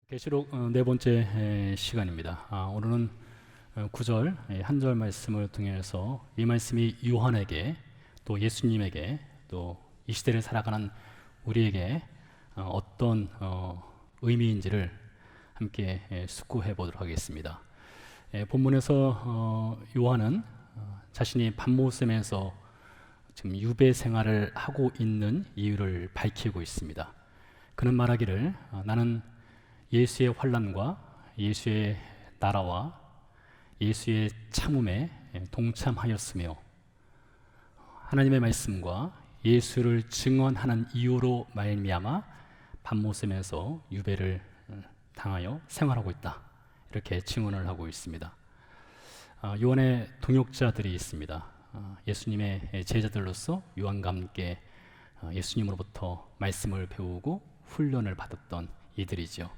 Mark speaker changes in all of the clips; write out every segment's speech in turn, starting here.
Speaker 1: 계시록 네 번째 시간입니다. 오늘은 9절 한 절 말씀을 통해서 이 말씀이 요한에게 또 예수님에게 또 이 시대를 살아가는 우리에게 어떤 의미인지를 함께 숙고해 보도록 하겠습니다. 본문에서 요한은 자신이 반모섬에서 지금 유배 생활을 하고 있는 이유를 밝히고 있습니다. 그는 말하기를 나는 예수의 환난과 예수의 나라와 예수의 참음에 동참하였으며 하나님의 말씀과 예수를 증언하는 이유로 말미암아 반모섬에서 유배를 당하여 생활하고 있다, 이렇게 증언을 하고 있습니다. 요한의 동역자들이 있습니다. 예수님의 제자들로서 요한과 함께 예수님으로부터 말씀을 배우고 훈련을 받았던 이들이죠.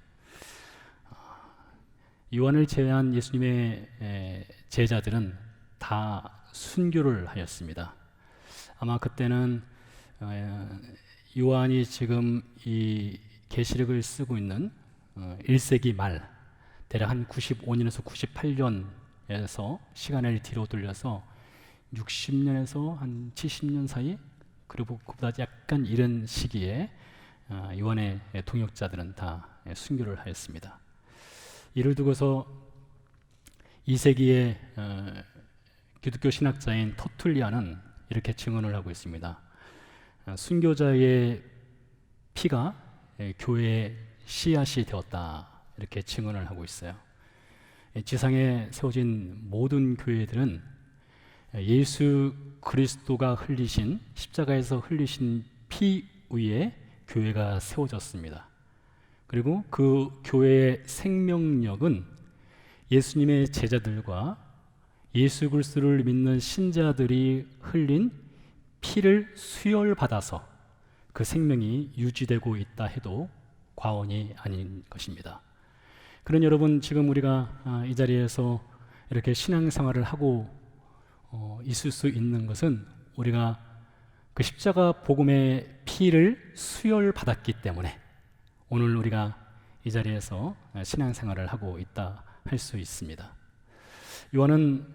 Speaker 1: 요한을 제외한 예수님의 제자들은 다 순교를 하였습니다. 아마 그때는 요한이 지금 이 계시록을 쓰고 있는 1세기 말, 대략 한 95년에서 98년에서 시간을 뒤로 돌려서 60년에서 한 70년 사이, 그리고 그보다 약간 이른 시기에 요한의 동역자들은 다 순교를 하였습니다. 이를 두고서 2세기의 기독교 신학자인 터툴리안은 이렇게 증언을 하고 있습니다. 순교자의 피가 교회의 씨앗이 되었다, 이렇게 증언을 하고 있어요. 지상에 세워진 모든 교회들은 예수 그리스도가 흘리신, 십자가에서 흘리신 피 위에 교회가 세워졌습니다. 그리고 그 교회의 생명력은 예수님의 제자들과 예수 그리스도를 믿는 신자들이 흘린 피를 수혈받아서 그 생명이 유지되고 있다 해도 과언이 아닌 것입니다. 그런 여러분, 지금 우리가 이 자리에서 이렇게 신앙생활을 하고 있을 수 있는 것은 우리가 그 십자가 복음의 피를 수혈받았기 때문에 오늘 우리가 이 자리에서 신앙생활을 하고 있다 할 수 있습니다. 요한은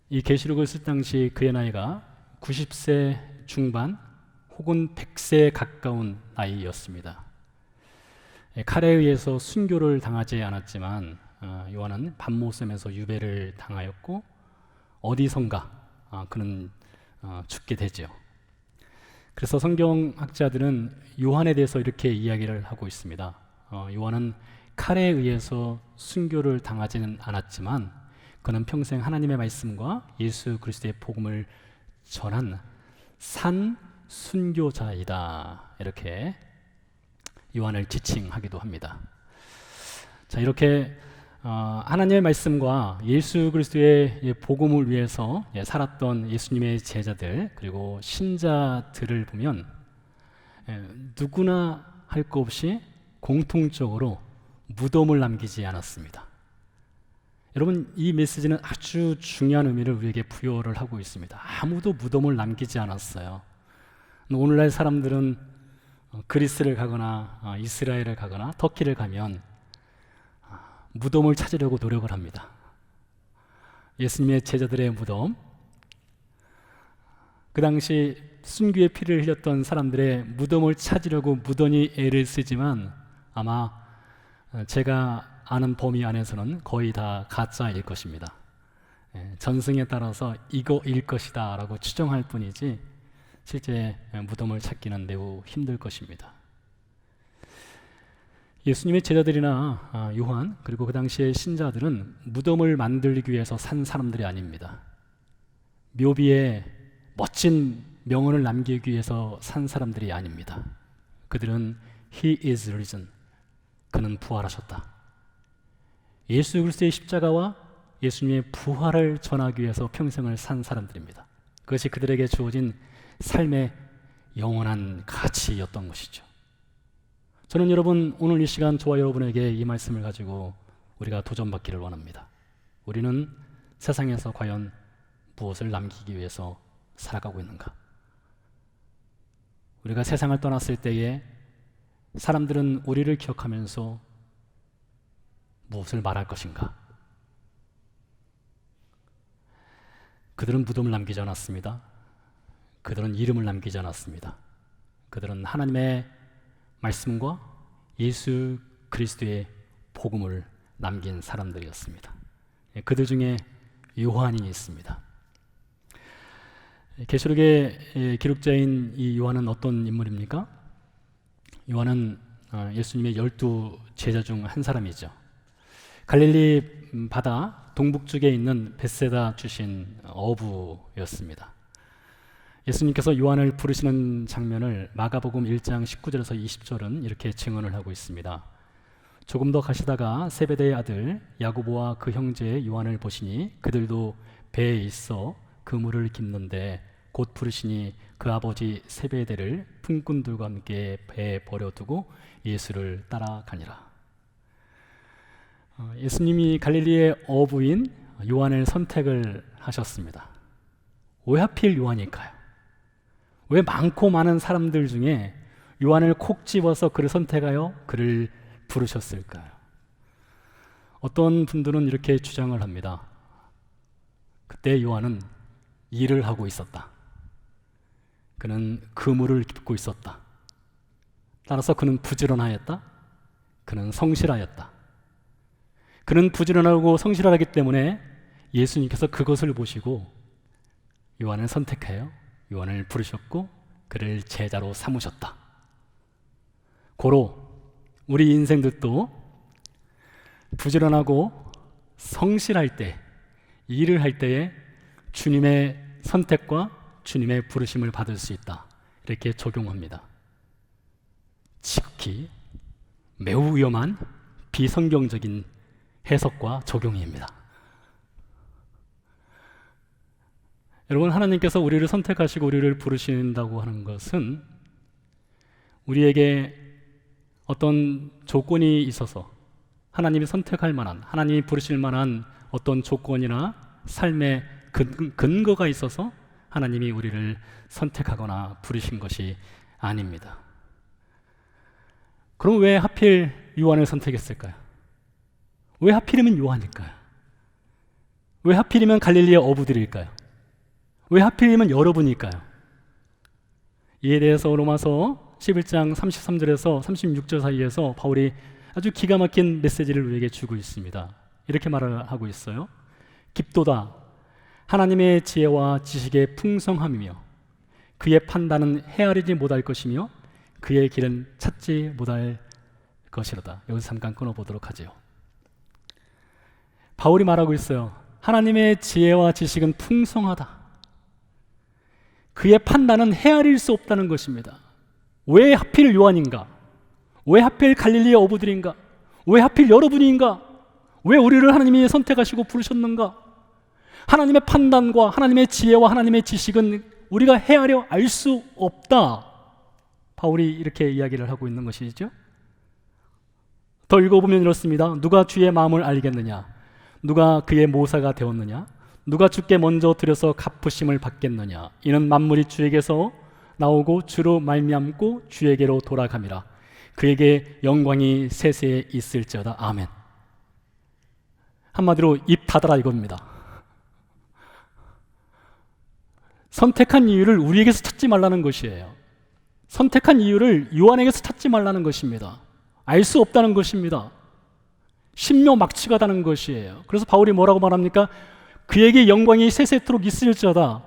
Speaker 1: 이 계시록을 쓸 당시 그의 나이가 90세 중반 혹은 100세에 가까운 나이였습니다. 칼에 의해서 순교를 당하지 않았지만 요한은 반모섬에서 유배를 당하였고 어디선가 그는 죽게 되죠. 그래서 성경학자들은 요한에 대해서 이렇게 이야기를 하고 있습니다. 요한은 칼에 의해서 순교를 당하지는 않았지만 그는 평생 하나님의 말씀과 예수 그리스도의 복음을 전한 산 순교자이다, 이렇게 요한을 지칭하기도 합니다. 자, 이렇게 하나님의 말씀과 예수 그리스도의 복음을 위해서 살았던 예수님의 제자들, 그리고 신자들을 보면 누구나 할 것 없이 공통적으로 무덤을 남기지 않았습니다. 여러분, 이 메시지는 아주 중요한 의미를 우리에게 부여를 하고 있습니다. 아무도 무덤을 남기지 않았어요. 오늘날 사람들은 그리스를 가거나 이스라엘을 가거나 터키를 가면 무덤을 찾으려고 노력을 합니다. 예수님의 제자들의 무덤, 그 당시 순교의 피를 흘렸던 사람들의 무덤을 찾으려고 무던히 애를 쓰지만 아마 제가 아는 범위 안에서는 거의 다 가짜일 것입니다. 전승에 따라서 이거일 것이다 라고 추정할 뿐이지 실제 무덤을 찾기는 매우 힘들 것입니다. 예수님의 제자들이나 요한, 그리고 그 당시의 신자들은 무덤을 만들기 위해서 산 사람들이 아닙니다. 묘비에 멋진 명언을 남기기 위해서 산 사람들이 아닙니다. 그들은 He is risen, 그는 부활하셨다, 예수 그리스도의 십자가와 예수님의 부활을 전하기 위해서 평생을 산 사람들입니다. 그것이 그들에게 주어진 삶의 영원한 가치였던 것이죠. 저는 여러분, 오늘 이 시간 저와 여러분에게 이 말씀을 가지고 우리가 도전받기를 원합니다. 우리는 세상에서 과연 무엇을 남기기 위해서 살아가고 있는가? 우리가 세상을 떠났을 때에 사람들은 우리를 기억하면서 무엇을 말할 것인가? 그들은 무덤을 남기지 않았습니다. 그들은 이름을 남기지 않았습니다. 그들은 하나님의 말씀과 예수 그리스도의 복음을 남긴 사람들이었습니다. 그들 중에 요한이 있습니다. 계시록의 기록자인 이 요한은 어떤 인물입니까? 요한은 예수님의 12 제자 중 한 사람이죠. 갈릴리 바다 동북쪽에 있는 벳세다 출신 어부였습니다. 예수님께서 요한을 부르시는 장면을 마가복음 1장 19절에서 20절은 이렇게 증언을 하고 있습니다. 조금 더 가시다가 세베대의 아들 야고보와 그 형제 요한을 보시니 그들도 배에 있어 그물을 깁는데 곧 부르시니 그 아버지 세베대를 품꾼들과 함께 배에 버려두고 예수를 따라가니라. 예수님이 갈릴리의 어부인 요한을 선택을 하셨습니다. 왜 하필 요한일까요? 왜 많고 많은 사람들 중에 요한을 콕 집어서 그를 선택하여 그를 부르셨을까요? 어떤 분들은 이렇게 주장을 합니다. 그때 요한은 일을 하고 있었다. 그는 그물을 깁고 있었다. 따라서 그는 부지런하였다. 그는 성실하였다. 그는 부지런하고 성실하기 때문에 예수님께서 그것을 보시고 요한을 선택하여 요한을 부르셨고 그를 제자로 삼으셨다. 고로 우리 인생들도 부지런하고 성실할 때, 일을 할 때에 주님의 선택과 주님의 부르심을 받을 수 있다. 이렇게 적용합니다. 지극히 매우 위험한 비성경적인 해석과 적용입니다. 여러분, 하나님께서 우리를 선택하시고 우리를 부르신다고 하는 것은 우리에게 어떤 조건이 있어서 하나님이 선택할 만한, 하나님이 부르실 만한 어떤 조건이나 삶의 근거가 있어서 하나님이 우리를 선택하거나 부르신 것이 아닙니다. 그럼 왜 하필 요한을 선택했을까요? 왜 하필이면 요한일까요? 왜 하필이면 갈릴리의 어부들일까요? 왜 하필이면 여러분일까요? 이에 대해서 로마서 11장 33절에서 36절 사이에서 바울이 아주 기가 막힌 메시지를 우리에게 주고 있습니다. 이렇게 말을 하고 있어요. 깊도다 하나님의 지혜와 지식의 풍성함이며 그의 판단은 헤아리지 못할 것이며 그의 길은 찾지 못할 것이로다. 여기서 잠깐 끊어보도록 하죠. 바울이 말하고 있어요. 하나님의 지혜와 지식은 풍성하다. 그의 판단은 헤아릴 수 없다는 것입니다. 왜 하필 요한인가? 왜 하필 갈릴리의 어부들인가? 왜 하필 여러분인가? 왜 우리를 하나님이 선택하시고 부르셨는가? 하나님의 판단과 하나님의 지혜와 하나님의 지식은 우리가 헤아려 알 수 없다. 바울이 이렇게 이야기를 하고 있는 것이죠. 더 읽어보면 이렇습니다. 누가 주의 마음을 알겠느냐? 누가 그의 모사가 되었느냐? 누가 주께 먼저 들여서 갚으심을 받겠느냐? 이는 만물이 주에게서 나오고 주로 말미암고 주에게로 돌아감이라. 그에게 영광이 세세에 있을지어다. 아멘. 한마디로 입 닫아라 이겁니다. 선택한 이유를 우리에게서 찾지 말라는 것이에요. 선택한 이유를 요한에게서 찾지 말라는 것입니다. 알 수 없다는 것입니다. 신묘막측하다는 것이에요. 그래서 바울이 뭐라고 말합니까? 그에게 영광이 세세토록 있을지어다.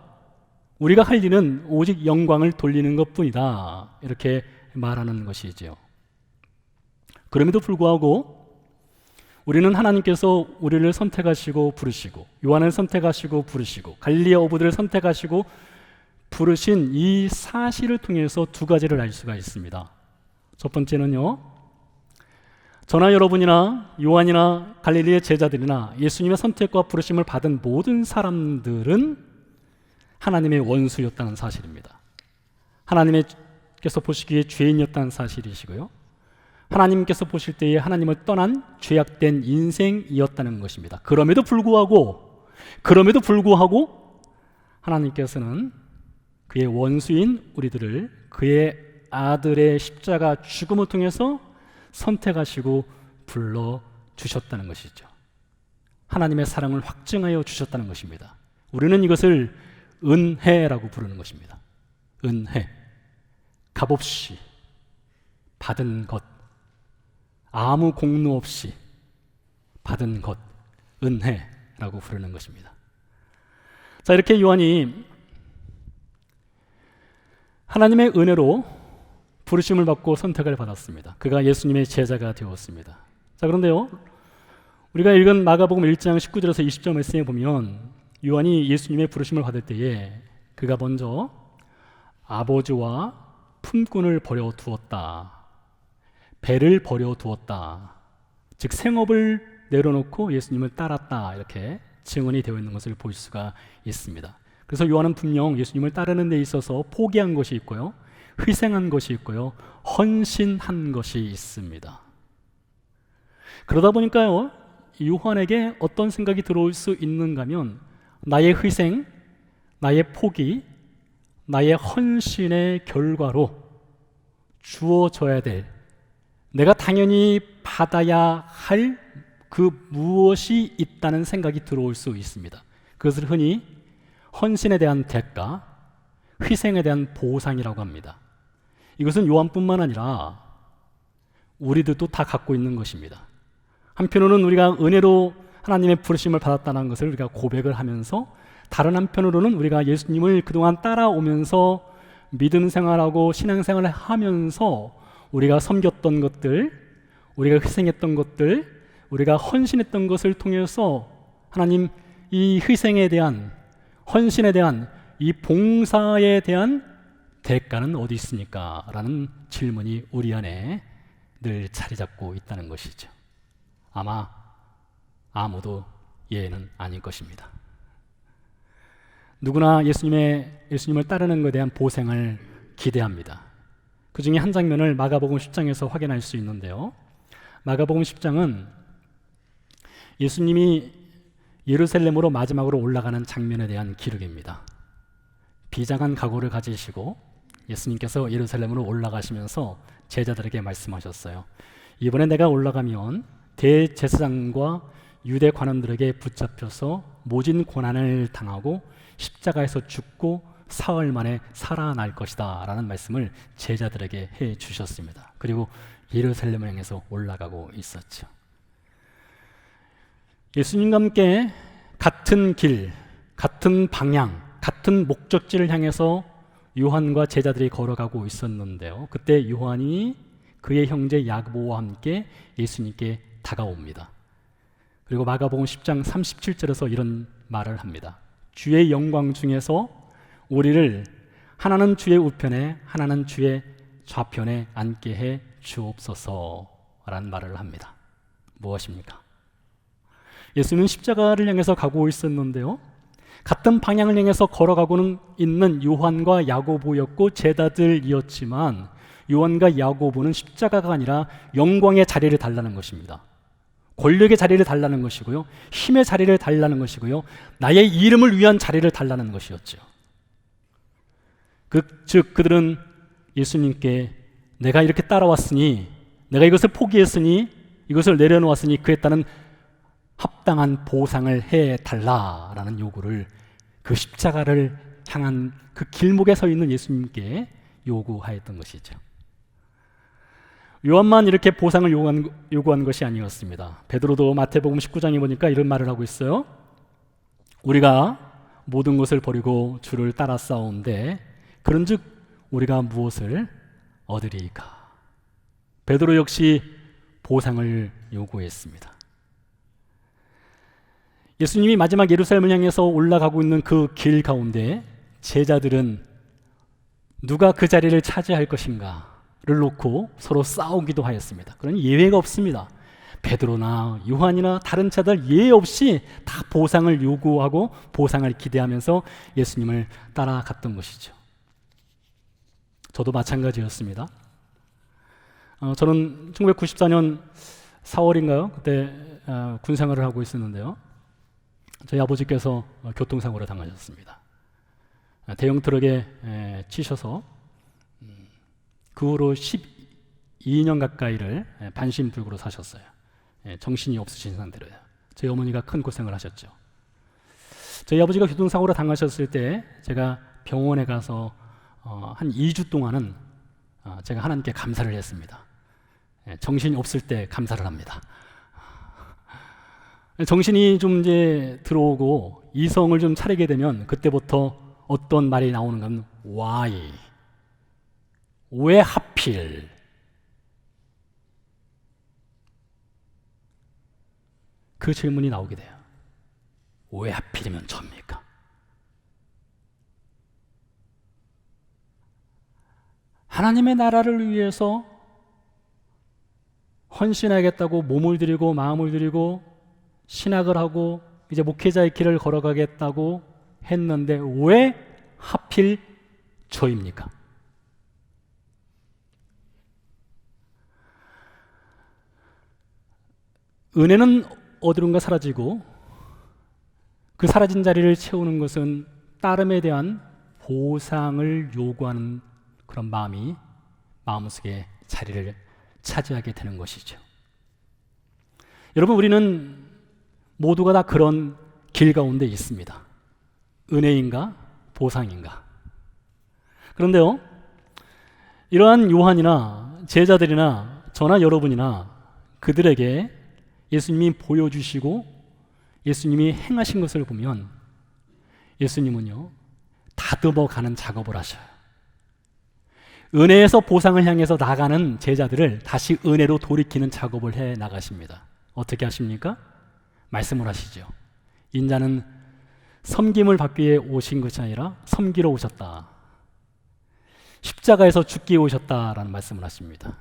Speaker 1: 우리가 할 일은 오직 영광을 돌리는 것뿐이다. 이렇게 말하는 것이지요. 그럼에도 불구하고 우리는 하나님께서 우리를 선택하시고 부르시고 요한을 선택하시고 부르시고 갈릴리 어부들을 선택하시고 부르신 이 사실을 통해서 두 가지를 알 수가 있습니다. 첫 번째는요, 저나 여러분이나 요한이나 갈릴리의 제자들이나 예수님의 선택과 부르심을 받은 모든 사람들은 하나님의 원수였다는 사실입니다. 하나님께서 보시기에 죄인이었다는 사실이시고요, 하나님께서 보실 때에 하나님을 떠난 죄악된 인생이었다는 것입니다. 그럼에도 불구하고 하나님께서는 그의 원수인 우리들을 그의 아들의 십자가 죽음을 통해서 선택하시고 불러 주셨다는 것이죠. 하나님의 사랑을 확증하여 주셨다는 것입니다. 우리는 이것을 은혜라고 부르는 것입니다. 은혜, 값없이 받은 것, 아무 공로 없이 받은 것, 은혜라고 부르는 것입니다. 자, 이렇게 요한이 하나님의 은혜로 부르심을 받고 선택을 받았습니다. 그가 예수님의 제자가 되었습니다. 자, 그런데요, 우리가 읽은 마가복음 1장 19절에서 20절 말씀에 보면 요한이 예수님의 부르심을 받을 때에 그가 먼저 아버지와 품꾼을 버려두었다, 배를 버려두었다, 즉 생업을 내려놓고 예수님을 따랐다, 이렇게 증언이 되어 있는 것을 볼 수가 있습니다. 그래서 요한은 분명 예수님을 따르는 데 있어서 포기한 것이 있고요, 희생한 것이 있고요, 헌신한 것이 있습니다. 그러다 보니까요, 요한에게 어떤 생각이 들어올 수 있는가 하면 나의 희생, 나의 포기, 나의 헌신의 결과로 주어져야 될, 내가 당연히 받아야 할 그 무엇이 있다는 생각이 들어올 수 있습니다. 그것을 흔히 헌신에 대한 대가, 희생에 대한 보상이라고 합니다. 이것은 요한뿐만 아니라 우리들도 다 갖고 있는 것입니다. 한편으로는 우리가 은혜로 하나님의 부르심을 받았다는 것을 우리가 고백을 하면서, 다른 한편으로는 우리가 예수님을 그동안 따라오면서 믿음 생활하고 신앙 생활을 하면서 우리가 섬겼던 것들, 우리가 희생했던 것들, 우리가 헌신했던 것을 통해서 하나님, 이 희생에 대한, 헌신에 대한, 이 봉사에 대한 대가는 어디 있습니까? 라는 질문이 우리 안에 늘 자리 잡고 있다는 것이죠. 아마 아무도 예는 아닐 것입니다. 누구나 예수님을 따르는 것에 대한 보상을 기대합니다. 그 중에 한 장면을 마가복음 10장에서 확인할 수 있는데요, 마가복음 10장은 예수님이 예루살렘으로 마지막으로 올라가는 장면에 대한 기록입니다. 비장한 각오를 가지시고 예수님께서 예루살렘으로 올라가시면서 제자들에게 말씀하셨어요. 이번에 내가 올라가면 대제사장과 유대 관원들에게 붙잡혀서 모진 고난을 당하고 십자가에서 죽고 사흘 만에 살아날 것이다 라는 말씀을 제자들에게 해 주셨습니다. 그리고 예루살렘을 향해서 올라가고 있었죠. 예수님과 함께 같은 길, 같은 방향, 같은 목적지를 향해서 요한과 제자들이 걸어가고 있었는데요, 그때 요한이 그의 형제 야고보와 함께 예수님께 다가옵니다. 그리고 마가복음 10장 37절에서 이런 말을 합니다. 주의 영광 중에서 우리를 하나는 주의 우편에 하나는 주의 좌편에 앉게 해 주옵소서 라는 말을 합니다. 무엇입니까? 예수님은 십자가를 향해서 가고 있었는데요, 같은 방향을 향해서 걸어가고는 있는 요한과 야고보였고 제자들이었지만, 요한과 야고보는 십자가가 아니라 영광의 자리를 달라는 것입니다. 권력의 자리를 달라는 것이고요, 힘의 자리를 달라는 것이고요, 나의 이름을 위한 자리를 달라는 것이었죠. 즉 그들은 예수님께 내가 이렇게 따라왔으니, 내가 이것을 포기했으니, 이것을 내려놓았으니 그에 따른 합당한 보상을 해달라라는 요구를, 그 십자가를 향한 그 길목에 서 있는 예수님께 요구하였던 것이죠. 요한만 이렇게 보상을 요구한 것이 아니었습니다. 베드로도 마태복음 19장에 보니까 이런 말을 하고 있어요. 우리가 모든 것을 버리고 주를 따라 싸운데 그런즉 우리가 무엇을 얻으리이까? 베드로 역시 보상을 요구했습니다. 예수님이 마지막 예루살렘을 향해서 올라가고 있는 그 길 가운데 제자들은 누가 그 자리를 차지할 것인가를 놓고 서로 싸우기도 하였습니다. 그러니 예외가 없습니다. 베드로나 요한이나 다른 자들 예외 없이 다 보상을 요구하고 보상을 기대하면서 예수님을 따라갔던 것이죠. 저도 마찬가지였습니다. 저는 1994년 4월인가요? 그때 군생활을 하고 있었는데요, 저희 아버지께서 교통사고를 당하셨습니다. 대형 트럭에 치셔서 그 후로 12년 가까이를 반신불구로 사셨어요. 정신이 없으신 상태로요. 저희 어머니가 큰 고생을 하셨죠. 저희 아버지가 교통사고로 당하셨을 때 제가 병원에 가서 한 2주 동안은 제가 하나님께 감사를 했습니다. 정신이 없을 때 감사를 합니다. 정신이 좀 이제 들어오고 이성을 좀 차리게 되면 그때부터 어떤 말이 나오는 건 why? 왜 하필? 그 질문이 나오게 돼요. 왜 하필이면 접니까? 하나님의 나라를 위해서 헌신하겠다고 몸을 드리고 마음을 드리고 신학을 하고 이제 목회자의 길을 걸어가겠다고 했는데 왜 하필 저입니까? 은혜는 어디론가 사라지고 그 사라진 자리를 채우는 것은 따름에 대한 보상을 요구하는 그런 마음이 마음속에 자리를 차지하게 되는 것이죠. 여러분, 우리는 모두가 다 그런 길 가운데 있습니다. 은혜인가 보상인가. 그런데요, 이러한 요한이나 제자들이나 저나 여러분이나 그들에게 예수님이 보여주시고 예수님이 행하신 것을 보면 예수님은요, 다듬어 가는 작업을 하셔요. 은혜에서 보상을 향해서 나가는 제자들을 다시 은혜로 돌이키는 작업을 해 나가십니다. 어떻게 하십니까? 말씀을 하시죠. 인자는 섬김을 받기 위해 오신 것이 아니라 섬기러 오셨다. 십자가에서 죽기 위해 오셨다라는 말씀을 하십니다.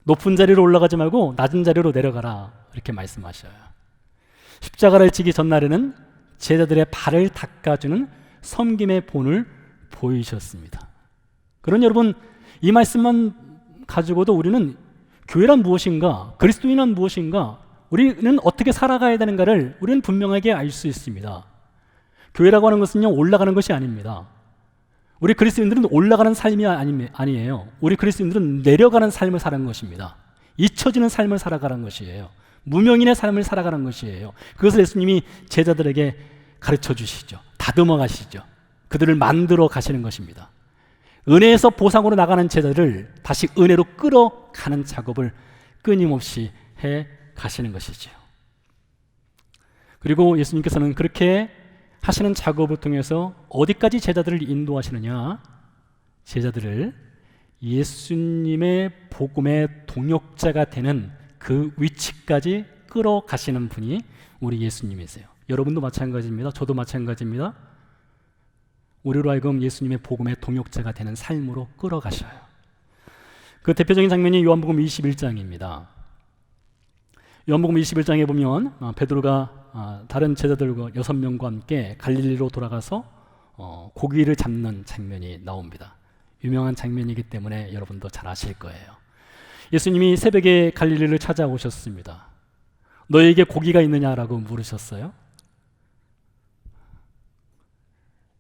Speaker 1: 높은 자리로 올라가지 말고 낮은 자리로 내려가라, 이렇게 말씀하셔요. 십자가를 지기 전날에는 제자들의 발을 닦아주는 섬김의 본을 보이셨습니다. 그러니 여러분, 이 말씀만 가지고도 우리는 교회란 무엇인가, 그리스도인은 무엇인가, 우리는 어떻게 살아가야 되는가를 우리는 분명하게 알 수 있습니다. 교회라고 하는 것은요, 올라가는 것이 아닙니다. 우리 그리스도인들은 올라가는 삶이 아니에요. 우리 그리스도인들은 내려가는 삶을 살아가는 것입니다. 잊혀지는 삶을 살아가는 것이에요. 무명인의 삶을 살아가는 것이에요. 그것을 예수님이 제자들에게 가르쳐 주시죠. 다듬어 가시죠. 그들을 만들어 가시는 것입니다. 은혜에서 보상으로 나가는 제자들을 다시 은혜로 끌어가는 작업을 끊임없이 해 가시는 것이죠. 그리고 예수님께서는 그렇게 하시는 작업을 통해서 어디까지 제자들을 인도하시느냐? 제자들을 예수님의 복음의 동역자가 되는 그 위치까지 끌어가시는 분이 우리 예수님이세요. 여러분도 마찬가지입니다. 저도 마찬가지입니다. 우리로 하여금 예수님의 복음의 동역자가 되는 삶으로 끌어가셔요. 그 대표적인 장면이 요한복음 21장입니다. 요한복음 21장에 보면 베드로가 다른 제자들과 6명과 함께 갈릴리로 돌아가서 고기를 잡는 장면이 나옵니다. 유명한 장면이기 때문에 여러분도 잘 아실 거예요. 예수님이 새벽에 갈릴리를 찾아오셨습니다. 너에게 고기가 있느냐라고 물으셨어요.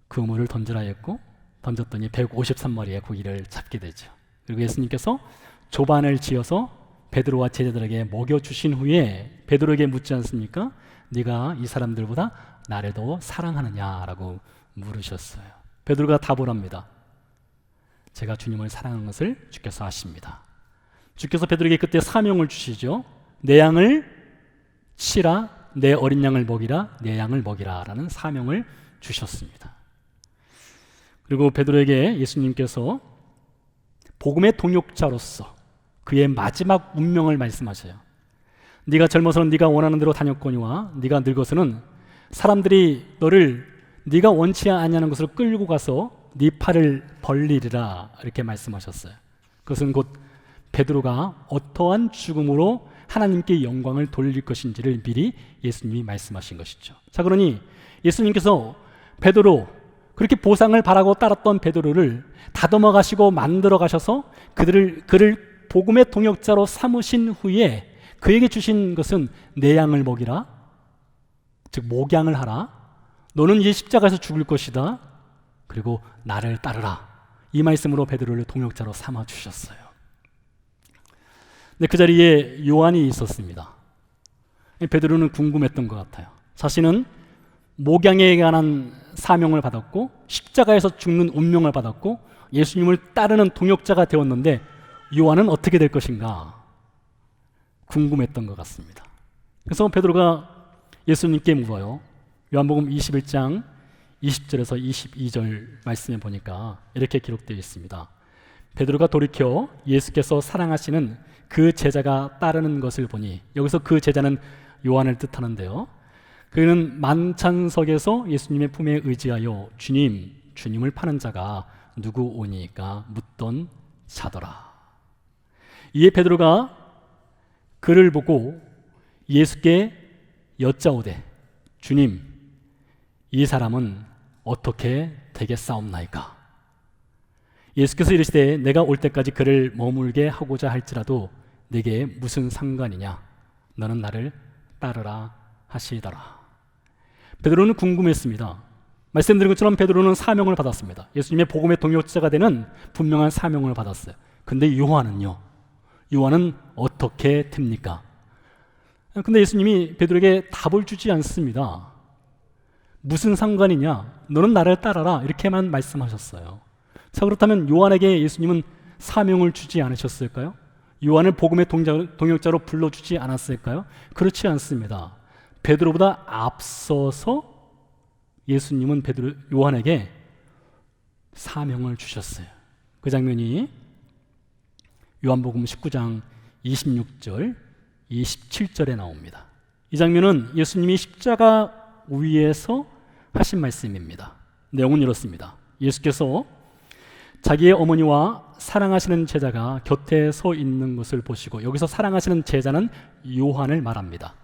Speaker 1: 그물을 던지라 했고 던졌더니 153마리의 고기를 잡게 되죠. 그리고 예수님께서 조반을 지어서 베드로와 제자들에게 먹여주신 후에 베드로에게 묻지 않습니까? 네가 이 사람들보다 나를 더 사랑하느냐라고 물으셨어요. 베드로가 답을 합니다. 제가 주님을 사랑하는 것을 주께서 아십니다. 주께서 베드로에게 그때 사명을 주시죠. 내 양을 치라, 내 어린 양을 먹이라, 내 양을 먹이라 라는 사명을 주셨습니다. 그리고 베드로에게 예수님께서 복음의 동역자로서 그의 마지막 운명을 말씀하셔요. 네가 젊어서는 네가 원하는 대로 다녔거니와 네가 늙어서는 사람들이 너를 네가 원치 아니하는 것으로 끌고 가서 네 팔을 벌리리라, 이렇게 말씀하셨어요. 그것은 곧 베드로가 어떠한 죽음으로 하나님께 영광을 돌릴 것인지를 미리 예수님이 말씀하신 것이죠. 자, 그러니 예수님께서 베드로, 그렇게 보상을 바라고 따랐던 베드로를 다듬어 가시고 만들어 가셔서 그를 복음의 동역자로 삼으신 후에 그에게 주신 것은 내 양을 먹이라, 즉 목양을 하라, 너는 이 십자가에서 죽을 것이다, 그리고 나를 따르라, 이 말씀으로 베드로를 동역자로 삼아 주셨어요. 근데 그 자리에 요한이 있었습니다. 베드로는 궁금했던 것 같아요. 자신은 목양에 관한 사명을 받았고 십자가에서 죽는 운명을 받았고 예수님을 따르는 동역자가 되었는데 요한은 어떻게 될 것인가 궁금했던 것 같습니다. 그래서 베드로가 예수님께 물어요. 요한복음 21장 20절에서 22절 말씀에 보니까 이렇게 기록되어 있습니다. 베드로가 돌이켜 예수께서 사랑하시는 그 제자가 따르는 것을 보니, 여기서 그 제자는 요한을 뜻하는데요, 그는 만찬석에서 예수님의 품에 의지하여 주님, 주님을 파는 자가 누구 오니까 묻던 자더라. 이에 베드로가 그를 보고 예수께 여짜오되 주님, 이 사람은 어떻게 되겠사옵나이까? 예수께서 이르시되 내가 올 때까지 그를 머물게 하고자 할지라도 내게 무슨 상관이냐? 너는 나를 따르라 하시더라. 베드로는 궁금했습니다. 말씀드린 것처럼 베드로는 사명을 받았습니다. 예수님의 복음의 동역자가 되는 분명한 사명을 받았어요. 근데 요한은요? 요한은 어떻게 됩니까? 근데 예수님이 베드로에게 답을 주지 않습니다. 무슨 상관이냐? 너는 나를 따라라. 이렇게만 말씀하셨어요. 자, 그렇다면 요한에게 예수님은 사명을 주지 않으셨을까요? 요한을 복음의 동역자로 불러주지 않았을까요? 그렇지 않습니다. 베드로보다 앞서서 예수님은 요한에게 사명을 주셨어요. 그 장면이 요한복음 19장 26절, 27절에 나옵니다. 이 장면은 예수님이 십자가 위에서 하신 말씀입니다. 내용은 이렇습니다. 예수께서 자기의 어머니와 사랑하시는 제자가 곁에 서 있는 것을 보시고, 여기서 사랑하시는 제자는 요한을 말합니다.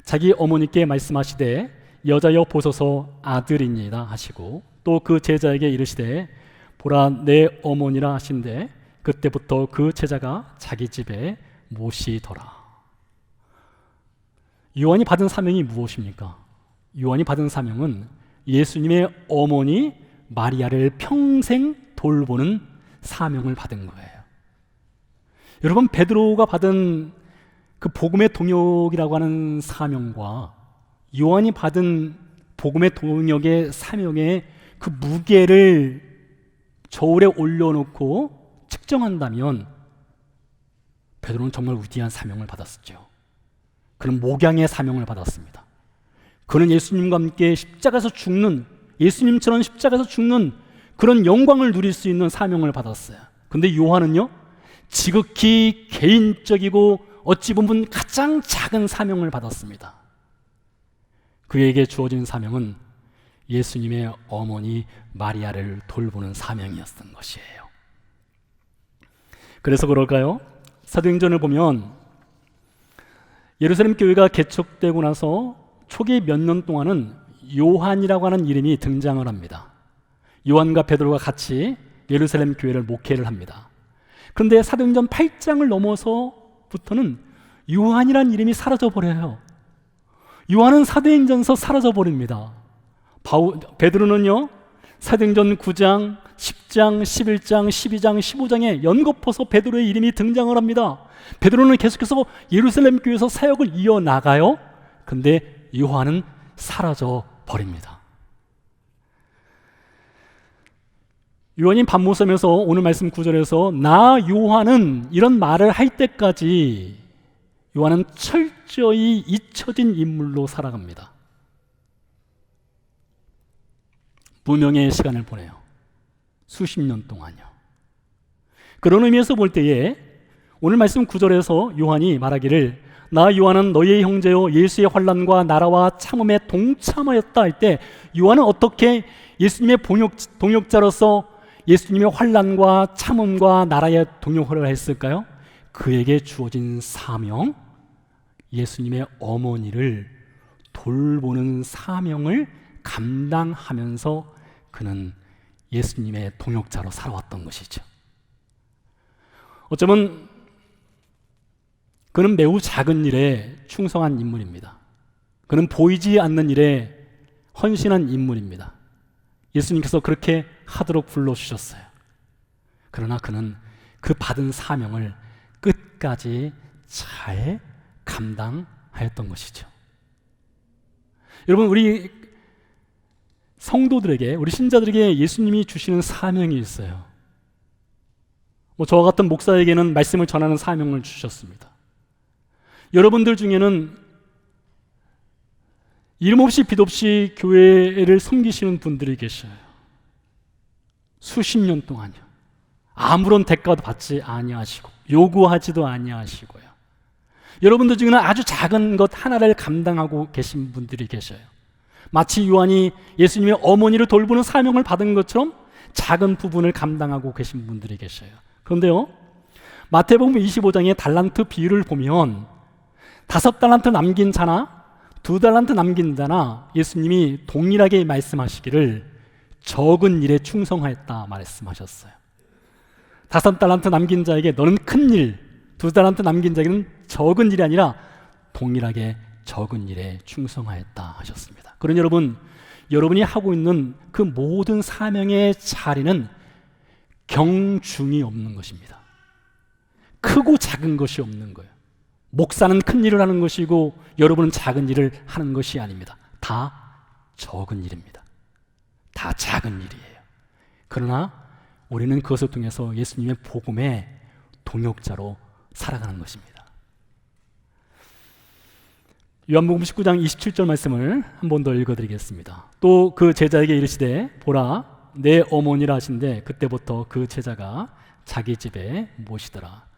Speaker 1: 자기 어머니께 말씀하시되 여자여 보소서 아들이니이다 하시고, 또 그 제자에게 이르시되 보라 내 어머니라 하신대 그때부터 그 제자가 자기 집에 모시더라. 요한이 받은 사명이 무엇입니까? 요한이 받은 사명은 예수님의 어머니 마리아를 평생 돌보는 사명을 받은 거예요. 여러분, 베드로가 받은 그 복음의 동역이라고 하는 사명과 요한이 받은 복음의 동역의 사명의 그 무게를 저울에 올려놓고 측정한다면 베드로는 정말 위대한 사명을 받았었죠. 그는 목양의 사명을 받았습니다. 그는 예수님과 함께 십자가에서 죽는, 예수님처럼 십자가에서 죽는 그런 영광을 누릴 수 있는 사명을 받았어요. 근데 요한은요, 지극히 개인적이고 어찌 보면 가장 작은 사명을 받았습니다. 그에게 주어진 사명은 예수님의 어머니 마리아를 돌보는 사명이었던 것이에요. 그래서 그럴까요? 사도행전을 보면 예루살렘 교회가 개척되고 나서 초기 몇 년 동안은 요한이라고 하는 이름이 등장을 합니다. 요한과 베드로가 같이 예루살렘 교회를 목회를 합니다. 그런데 사도행전 8장을 넘어서부터는 요한이라는 이름이 사라져버려요. 요한은 사도행전에서 사라져버립니다. 베드로는요, 사도행전 9장, 10장, 11장, 12장, 15장에 연거푸서 베드로의 이름이 등장을 합니다. 베드로는 계속해서 예루살렘 교회에서 사역을 이어나가요. 근데 요한은 사라져 버립니다. 요한이 밤모섬에서 오늘 말씀 9절에서 나 요한은 이런 말을 할 때까지 요한은 철저히 잊혀진 인물로 살아갑니다. 무명의 시간을 보내요. 수십 년 동안요. 그런 의미에서 볼 때에 오늘 말씀 9절에서 요한이 말하기를 나 요한은 너희의 형제요 예수의 환난과 나라와 참음에 동참하였다 할 때 요한은 어떻게 예수님의 동역자로서 예수님의 환난과 참음과 나라의 동역을 했을까요? 그에게 주어진 사명, 예수님의 어머니를 돌보는 사명을 감당하면서 그는 예수님의 동역자로 살아왔던 것이죠. 어쩌면 그는 매우 작은 일에 충성한 인물입니다. 그는 보이지 않는 일에 헌신한 인물입니다. 예수님께서 그렇게 하도록 불러주셨어요. 그러나 그는 그 받은 사명을 끝까지 잘 감당하였습니다. 하였던 것이죠. 여러분, 우리 성도들에게, 우리 신자들에게 예수님이 주시는 사명이 있어요. 저와 같은 목사에게는 말씀을 전하는 사명을 주셨습니다. 여러분들 중에는 이름 없이 빛 없이 교회를 섬기시는 분들이 계셔요. 수십 년 동안요. 아무런 대가도 받지 아니하시고 요구하지도 아니하시고요. 여러분들 중에는 아주 작은 것 하나를 감당하고 계신 분들이 계셔요. 마치 요한이 예수님의 어머니를 돌보는 사명을 받은 것처럼 작은 부분을 감당하고 계신 분들이 계셔요. 그런데요, 마태복음 25장의 달란트 비유를 보면 5달란트 남긴 자나 2달란트 남긴 자나 예수님이 동일하게 말씀하시기를 적은 일에 충성하였다 말씀하셨어요. 5달란트 남긴 자에게 너는 큰 일, 2달란트 남긴 자에게는 적은 일이 아니라 동일하게 적은 일에 충성하였다 하셨습니다. 그러니 여러분, 여러분이 하고 있는 그 모든 사명의 자리는 경중이 없는 것입니다. 크고 작은 것이 없는 거예요. 목사는 큰 일을 하는 것이고 여러분은 작은 일을 하는 것이 아닙니다. 다 적은 일입니다. 다 작은 일이에요. 그러나 우리는 그것을 통해서 예수님의 복음의 동역자로 살아가는 것입니다. 요한복음 19장 27절 말씀을 한 번 더 읽어드리겠습니다. 또 그 제자에게 이르시되 보라 내 어머니라 하신데 그때부터 그 제자가 자기 집에 모시더라.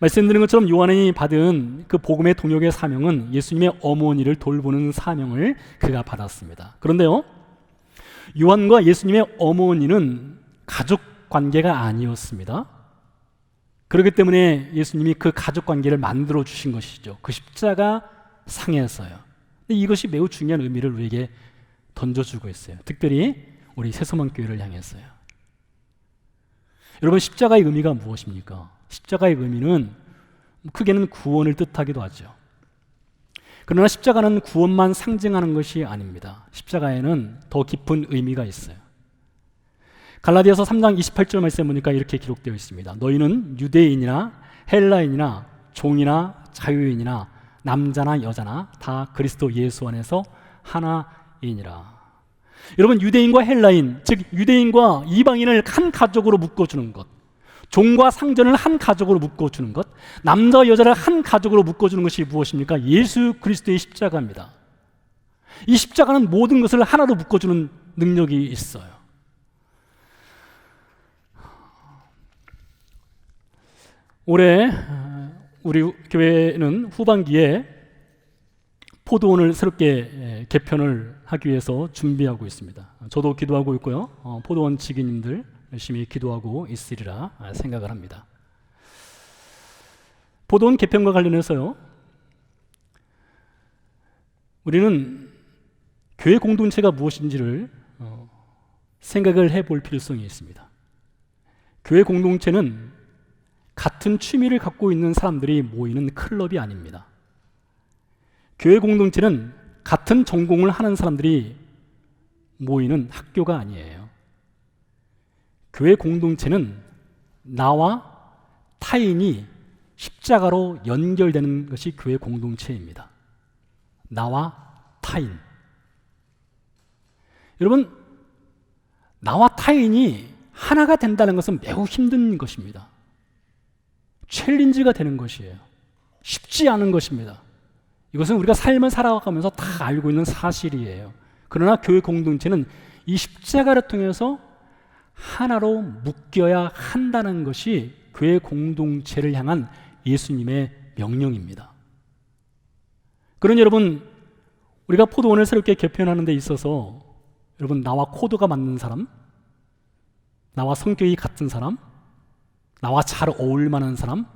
Speaker 1: 말씀드린 것처럼 요한이 받은 그 복음의 동역의 사명은 예수님의 어머니를 돌보는 사명을 그가 받았습니다. 그런데요, 요한과 예수님의 어머니는 가족 관계가 아니었습니다. 그렇기 때문에 예수님이 그 가족 관계를 만들어 주신 것이죠. 그 십자가 상에서요. 이것이 매우 중요한 의미를 우리에게 던져주고 있어요. 특별히 우리 새소만 교회를 향해서요. 여러분, 십자가의 의미가 무엇입니까? 십자가의 의미는 크게는 구원을 뜻하기도 하죠. 그러나 십자가는 구원만 상징하는 것이 아닙니다. 십자가에는 더 깊은 의미가 있어요. 갈라디아서 3장 28절 말씀 보니까 이렇게 기록되어 있습니다. 너희는 유대인이나 헬라인이나 종이나 자유인이나 남자나 여자나 다 그리스도 예수 안에서 하나이니라. 여러분, 유대인과 헬라인, 즉 유대인과 이방인을 한 가족으로 묶어주는 것, 종과 상전을 한 가족으로 묶어주는 것, 남자와 여자를 한 가족으로 묶어주는 것이 무엇입니까? 예수 그리스도의 십자가입니다. 이 십자가는 모든 것을 하나로 묶어주는 능력이 있어요. 올해 우리 교회는 후반기에 포도원을 새롭게 개편을 하기 위해서 준비하고 있습니다. 저도 기도하고 있고요. 포도원 직위님들 열심히 기도하고 있으리라 생각을 합니다. 포도원 개편과 관련해서요, 우리는 교회 공동체가 무엇인지를 생각을 해볼 필요성이 있습니다. 교회 공동체는 같은 취미를 갖고 있는 사람들이 모이는 클럽이 아닙니다. 교회 공동체는 같은 전공을 하는 사람들이 모이는 학교가 아니에요. 교회 공동체는 나와 타인이 십자가로 연결되는 것이 교회 공동체입니다. 나와 타인. 여러분, 나와 타인이 하나가 된다는 것은 매우 힘든 것입니다. 챌린지가 되는 것이에요. 쉽지 않은 것입니다. 이것은 우리가 삶을 살아가면서 다 알고 있는 사실이에요. 그러나 교회 공동체는 이 십자가를 통해서 하나로 묶여야 한다는 것이 교회 공동체를 향한 예수님의 명령입니다. 그러니 여러분, 우리가 포도원을 새롭게 개편하는 데 있어서 여러분, 나와 코드가 맞는 사람, 나와 성격이 같은 사람, 나와 잘 어울릴 만한 사람,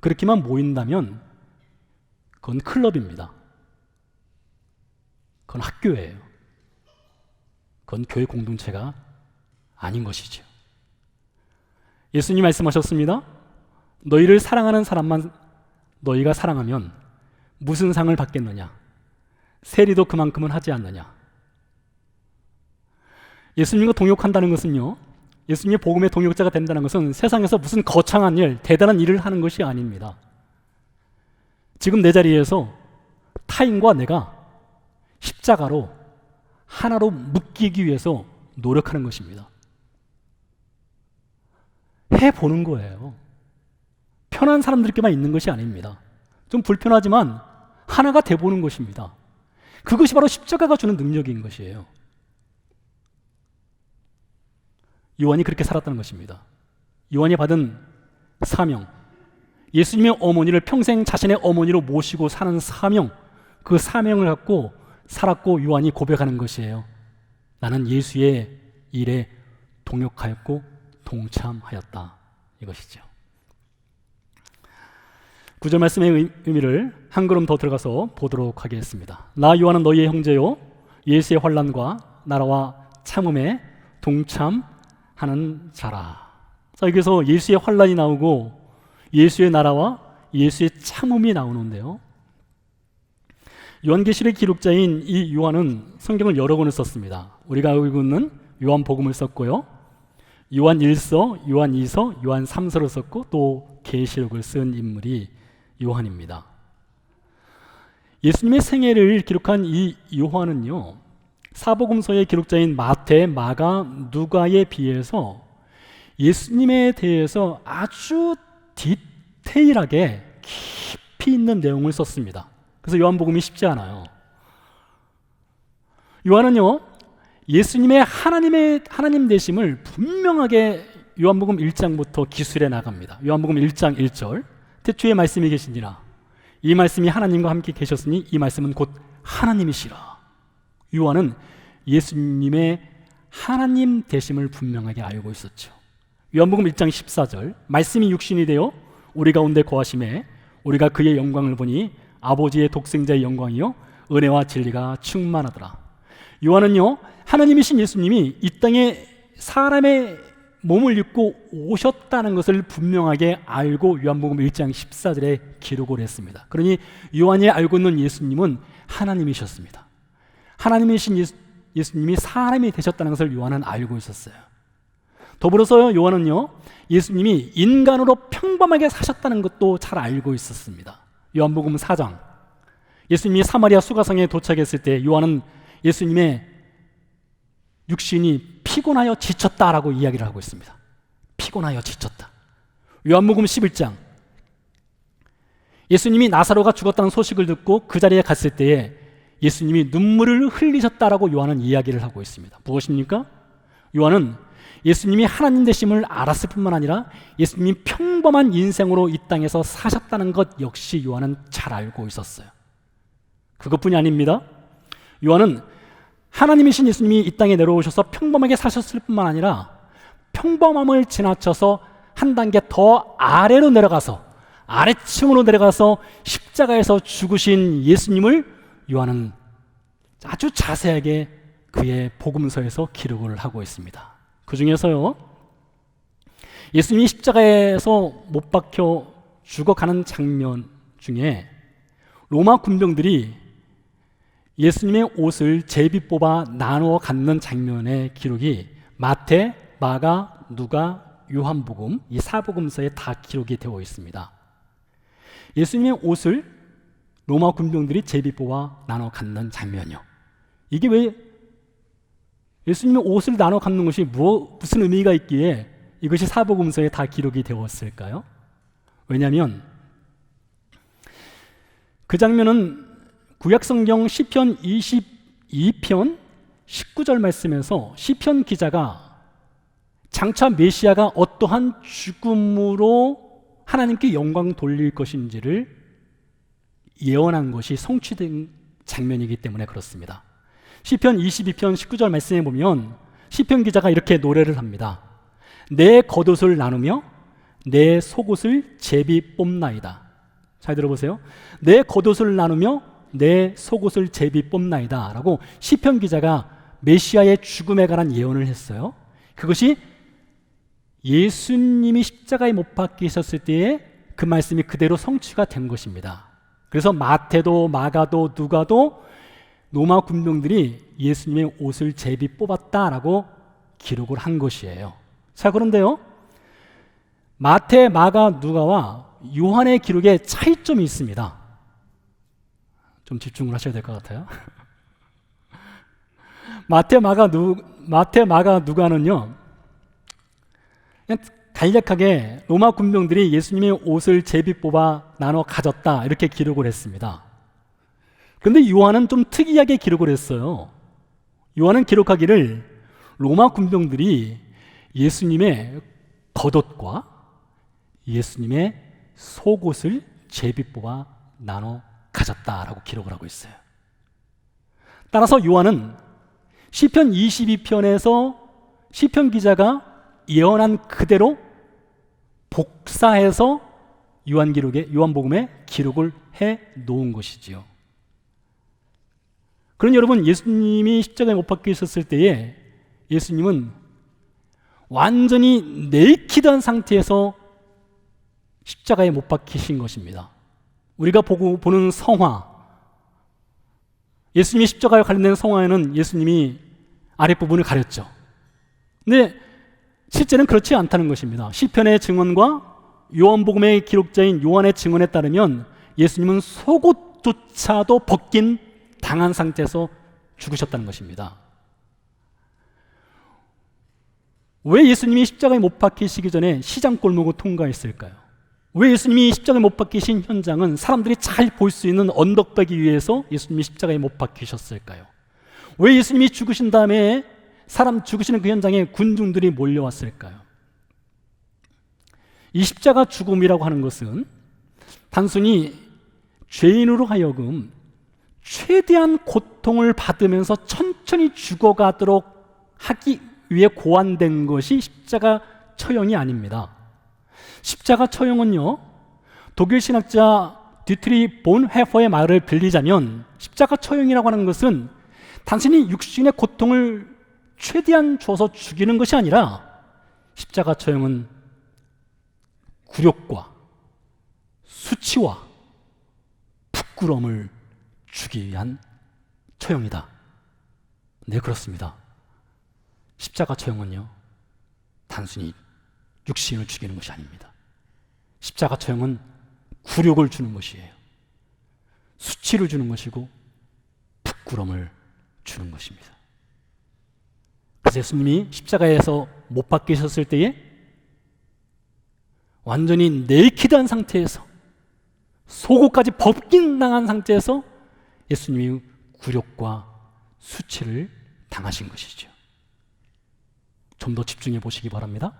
Speaker 1: 그렇게만 모인다면 그건 클럽입니다. 그건 학교예요. 그건 교회 공동체가 아닌 것이죠. 예수님 말씀하셨습니다. 너희를 사랑하는 사람만 너희가 사랑하면 무슨 상을 받겠느냐? 세리도 그만큼은 하지 않느냐? 예수님과 동역한다는 것은요, 예수님의 복음의 동역자가 된다는 것은 세상에서 무슨 거창한 일, 대단한 일을 하는 것이 아닙니다. 지금 내 자리에서 타인과 내가 십자가로 하나로 묶이기 위해서 노력하는 것입니다. 해보는 거예요. 편한 사람들께만 있는 것이 아닙니다. 좀 불편하지만 하나가 돼보는 것입니다. 그것이 바로 십자가가 주는 능력인 것이에요. 요한이 그렇게 살았다는 것입니다. 요한이 받은 사명, 예수님의 어머니를 평생 자신의 어머니로 모시고 사는 사명, 그 사명을 갖고 살았고 요한이 고백하는 것이에요. 나는 예수의 일에 동역하였고 동참하였다, 이것이죠. 9절 말씀의 의미를 한 걸음 더 들어가서 보도록 하겠습니다. 나 요한은 너희의 형제요 예수의 환난과 나라와 참음에 동참하는 자라. 자, 여기서 예수의 환난이 나오고 예수의 나라와 예수의 참음이 나오는데요, 요한계시록 기록자인 이 요한은 성경을 여러 권을 썼습니다. 우리가 알고 있는 요한복음을 썼고요, 요한 1서, 요한 2서, 요한 3서를 썼고 또 계시록을 쓴 인물이 요한입니다. 예수님의 생애를 기록한 이 요한은요, 사복음서의 기록자인 마태, 마가, 누가에 비해서 예수님에 대해서 아주 디테일하게 깊이 있는 내용을 썼습니다. 그래서 요한복음이 쉽지 않아요. 요한은요, 예수님의 하나님 되심을 분명하게 요한복음 1장부터 기술해 나갑니다. 요한복음 1장 1절, 태초에 말씀이 계시니라 이 말씀이 하나님과 함께 계셨으니 이 말씀은 곧 하나님이시라. 요한은 예수님의 하나님 되심을 분명하게 알고 있었죠. 요한복음 1장 14절, 말씀이 육신이 되어 우리 가운데 거하심에 우리가 그의 영광을 보니 아버지의 독생자의 영광이요 은혜와 진리가 충만하더라. 요한은요, 하나님이신 예수님이 이 땅에 사람의 몸을 입고 오셨다는 것을 분명하게 알고 요한복음 1장 14절에 기록을 했습니다. 그러니 요한이 알고 있는 예수님은 하나님이셨습니다. 하나님이신 예수님이 사람이 되셨다는 것을 요한은 알고 있었어요. 더불어서 요한은요, 예수님이 인간으로 평범하게 사셨다는 것도 잘 알고 있었습니다. 요한복음 4장, 예수님이 사마리아 수가성에 도착했을 때 요한은 예수님의 육신이 피곤하여 지쳤다라고 이야기를 하고 있습니다. 피곤하여 지쳤다. 요한복음 11장, 예수님이 나사로가 죽었다는 소식을 듣고 그 자리에 갔을 때에 예수님이 눈물을 흘리셨다라고 요한은 이야기를 하고 있습니다. 무엇입니까? 요한은 예수님이 하나님 되심을 알았을 뿐만 아니라 예수님이 평범한 인생으로 이 땅에서 사셨다는 것 역시 요한은 잘 알고 있었어요. 그것뿐이 아닙니다. 요한은 하나님이신 예수님이 이 땅에 내려오셔서 평범하게 사셨을 뿐만 아니라 평범함을 지나쳐서 한 단계 더 아래로 내려가서, 아래층으로 내려가서 십자가에서 죽으신 예수님을 요한은 아주 자세하게 그의 복음서에서 기록을 하고 있습니다. 그 중에서요, 예수님이 십자가에서 못 박혀 죽어가는 장면 중에 로마 군병들이 예수님의 옷을 제비 뽑아 나누어 갖는 장면의 기록이 마태, 마가, 누가, 요한복음 이 사복음서에 다 기록이 되어 있습니다. 예수님의 옷을 로마 군병들이 제비 뽑아 나눠 갖는 장면이요. 이게 왜 예수님의 옷을 나눠 갖는 것이 무슨 의미가 있기에 이것이 사복음서에 다 기록이 되었을까요? 왜냐하면 그 장면은 구약성경 시편 22편 19절 말씀에서 시편 기자가 장차 메시아가 어떠한 죽음으로 하나님께 영광 돌릴 것인지를 예언한 것이 성취된 장면이기 때문에 그렇습니다. 시편 22편 19절 말씀에 보면 시편 기자가 이렇게 노래를 합니다. 내 겉옷을 나누며 내 속옷을 제비 뽑나이다. 잘 들어보세요. 내 겉옷을 나누며 내 속옷을 제비 뽑나이다 라고 시편 기자가 메시아의 죽음에 관한 예언을 했어요. 그것이 예수님이 십자가에 못 박히셨을 때에 그 말씀이 그대로 성취가 된 것입니다. 그래서 마태도 마가도 누가도 로마 군병들이 예수님의 옷을 제비 뽑았다라고 기록을 한 것이에요. 자, 그런데요, 마태, 마가, 누가와 요한의 기록에 차이점이 있습니다. 좀 집중을 하셔야 될 것 같아요. 마태, 마가, 누가는요, 그냥 간략하게 로마 군병들이 예수님의 옷을 제비 뽑아 나눠 가졌다 이렇게 기록을 했습니다. 그런데 요한은 좀 특이하게 기록을 했어요. 요한은 기록하기를 로마 군병들이 예수님의 겉옷과 예수님의 속옷을 제비 뽑아 나눠 가졌다라고 기록을 하고 있어요. 따라서 요한은 시편 22편에서 시편 기자가 예언한 그대로 복사해서 요한복음에 기록을 해 놓은 것이지요. 그러니 여러분, 예수님이 십자가에 못 박히셨을 때에 예수님은 완전히 네이키드한 상태에서 십자가에 못 박히신 것입니다. 우리가 보는 성화, 예수님이 십자가에 관련된 성화에는 예수님이 아랫부분을 가렸죠. 근데 실제는 그렇지 않다는 것입니다. 시편의 증언과 요한복음의 기록자인 요한의 증언에 따르면 예수님은 속옷조차도 벗긴 당한 상태에서 죽으셨다는 것입니다. 왜 예수님이 십자가에 못 박히시기 전에 시장 골목을 통과했을까요? 왜 예수님이 십자가에 못 박히신 현장은 사람들이 잘 볼 수 있는 언덕배기 위에서 예수님이 십자가에 못 박히셨을까요? 왜 예수님이 죽으신 다음에 사람 죽으시는 그 현장에 군중들이 몰려왔을까요? 이 십자가 죽음이라고 하는 것은 단순히 죄인으로 하여금 최대한 고통을 받으면서 천천히 죽어가도록 하기 위해 고안된 것이 십자가 처형이 아닙니다. 십자가 처형은요, 독일 신학자 디트리 본헤퍼의 말을 빌리자면 십자가 처형이라고 하는 것은 단순히 육신의 고통을 최대한 줘서 죽이는 것이 아니라 십자가 처형은 굴욕과 수치와 부끄러움을 주기 위한 처형이다. 네, 그렇습니다. 십자가 처형은요, 단순히 육신을 죽이는 것이 아닙니다. 십자가 처형은 굴욕을 주는 것이에요. 수치를 주는 것이고 부끄러움을 주는 것입니다. 그래서 예수님이 십자가에서 못 박히셨을 때에 완전히 네이키드한 상태에서 속옷까지 벗긴 당한 상태에서 예수님이 굴욕과 수치를 당하신 것이죠. 좀 더 집중해 보시기 바랍니다.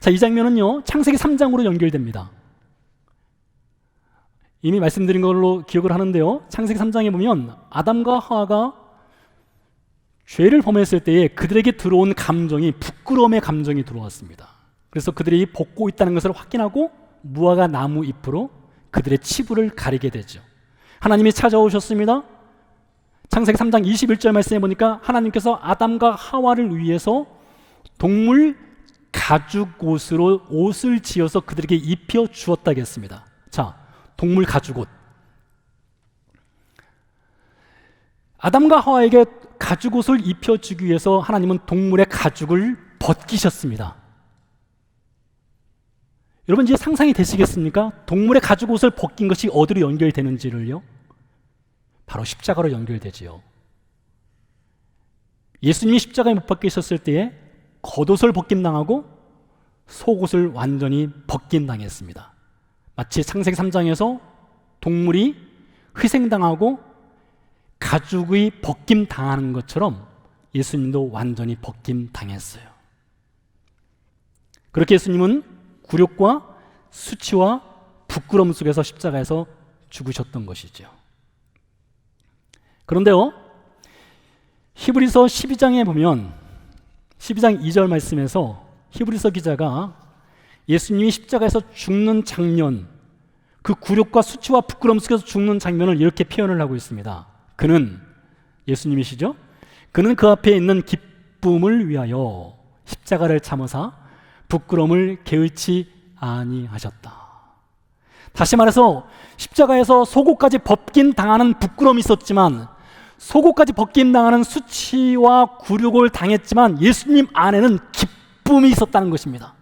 Speaker 1: 자, 이 장면은요, 창세기 3장으로 연결됩니다. 이미 말씀드린 걸로 기억을 하는데요, 창세기 3장에 보면 아담과 하와가 죄를 범했을 때에 그들에게 들어온 감정이 부끄러움의 감정이 들어왔습니다. 그래서 그들이 벗고 있다는 것을 확인하고 무화과 나무 잎으로 그들의 치부를 가리게 되죠. 하나님이 찾아오셨습니다. 창세기 3장 21절 말씀에 보니까 하나님께서 아담과 하와를 위해서 동물 가죽옷으로 옷을 지어서 그들에게 입혀 주었다고 했습니다. 자, 동물 가죽옷. 아담과 하와에게 가죽옷을 입혀주기 위해서 하나님은 동물의 가죽을 벗기셨습니다. 여러분, 이제 상상이 되시겠습니까? 동물의 가죽옷을 벗긴 것이 어디로 연결되는지를요? 바로 십자가로 연결되지요. 예수님이 십자가에 못 박히셨을 때에 겉옷을 벗김당하고 속옷을 완전히 벗김당했습니다. 마치 창세기 3장에서 동물이 희생당하고 가죽의 벗김당하는 것처럼 예수님도 완전히 벗김당했어요. 그렇게 예수님은 굴욕과 수치와 부끄러움 속에서 십자가에서 죽으셨던 것이죠. 그런데요, 히브리서 12장에 보면 12장 2절 말씀에서 히브리서 기자가 예수님이 십자가에서 죽는 장면, 그 굴욕과 수치와 부끄러움 속에서 죽는 장면을 이렇게 표현을 하고 있습니다. 그는, 예수님이시죠? 그는 그 앞에 있는 기쁨을 위하여 십자가를 참으사 부끄러움을 개의치 아니하셨다. 다시 말해서 십자가에서 속옷까지 벗긴 당하는 부끄러움이 있었지만, 속옷까지 벗긴 당하는 수치와 굴욕을 당했지만 예수님 안에는 기쁨이 있었다는 것입니다.